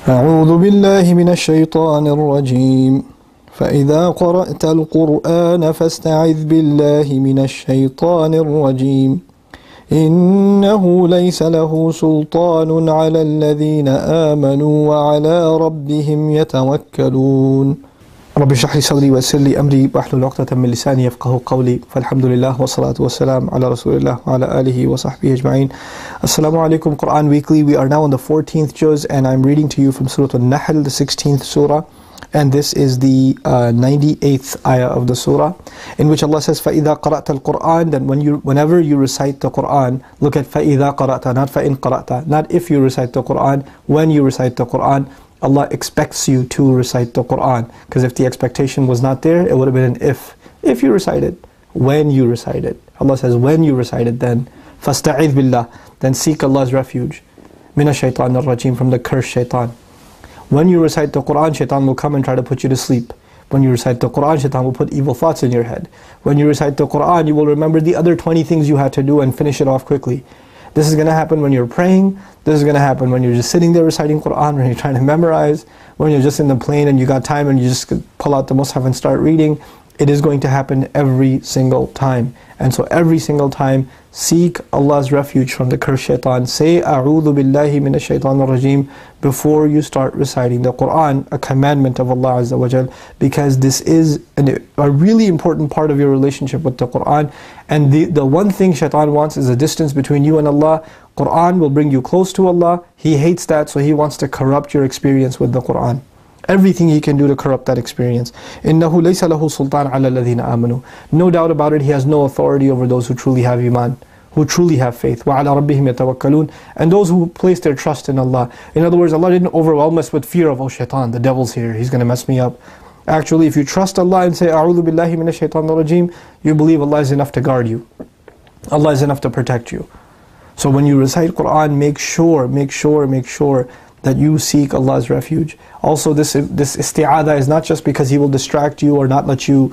أعوذ بالله من الشيطان الرجيم فإذا قرأت القرآن فاستعذ بالله من الشيطان الرجيم إنه ليس له سلطان على الذين آمنوا وعلى ربهم يتوكلون رب اشرح لي صدري ويسر لي أمري واحلل عقدة من لساني يفقهوا قولي فالحمد لله والصلاة والسلام على رسول الله وعلى آله وصحبه أجمعين. Assalamu alaikum. Quran Weekly. We are now on the 14th juz and I'm reading to you from Surah Nahl, the 16th surah. And this is the 98th ayah of the surah, in which Allah says, فَإِذَا قَرَأْتَ الْقُرْآنِ. Then whenever you recite the Quran, look at فَإِذَا قَرَأْتَ, not فَإِن قَرَأْتَ, not if you recite the Quran, when you recite the Quran. Allah expects you to recite the Quran, because if the expectation was not there, it would have been an if. If you recite it, when you recite it. Allah says, when you recite it, then فَاسْتَعِذْ بِاللَّهِ, then seek Allah's refuge, مِنَ الشَّيْطَانِ الرَّجِيمِ, from the cursed shaitan. When you recite the Quran, shaitan will come and try to put you to sleep. When you recite the Quran, shaitan will put evil thoughts in your head. When you recite the Quran, you will remember the other 20 things you had to do and finish it off quickly. This is going to happen when you're praying. This is going to happen when you're just sitting there reciting Quran, when you're trying to memorize, when you're just in the plane and you got time and you just pull out the Mus'haf and start reading. It is going to happen every single time. And so every single time, seek Allah's refuge from the cursed shaitan. Say, A'udhu billahi minash shaitanir rajim, before you start reciting the Quran, a commandment of Allah Azza wa Jal, because this is a really important part of your relationship with the Quran. And the one thing shaitan wants is a distance between you and Allah. Quran will bring you close to Allah. He hates that, so he wants to corrupt your experience with the Quran. Everything he can do to corrupt that experience. إِنَّهُ لَيْسَ لَهُ سُلْطَانٌ عَلَى الَّذِينَ آمَنُوا. No doubt about it, he has no authority over those who truly have iman, who truly have faith. وَعَلَى رَبِّهِمْ يَتَوَكَّلُونَ. And those who place their trust in Allah. In other words, Allah didn't overwhelm us with fear of, oh shaitan, the devil's here, he's going to mess me up. Actually, if you trust Allah and say, أَعُوذُ بِاللَّهِ مِنَ الشَّيْطَانِ الرَّجِيمِ, you believe Allah is enough to guard you. Allah is enough to protect you. So when you recite Quran, make sure that you seek Allah's refuge. Also, this isti'adha is not just because He will distract you or not let you,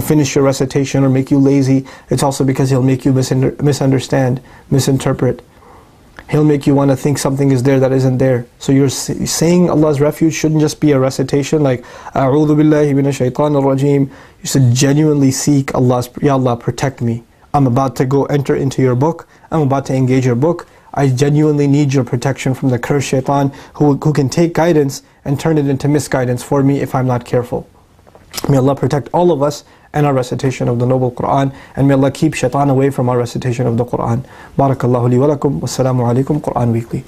finish your recitation or make you lazy. It's also because He'll make you misunderstand, misinterpret. He'll make you want to think something is there that isn't there. So you're saying Allah's refuge shouldn't just be a recitation like A'udhu billahi minash shaitanir rajim. You should genuinely seek Allah's, Ya Allah, protect me. I'm about to go enter into your book. I'm about to engage your book. I genuinely need your protection from the cursed shaitan who can take guidance and turn it into misguidance for me if I'm not careful. May Allah protect all of us and our recitation of the noble Quran, and may Allah keep shaitan away from our recitation of the Quran. Barakallahu li wa lakum. Wassalamu alaikum. Quran Weekly.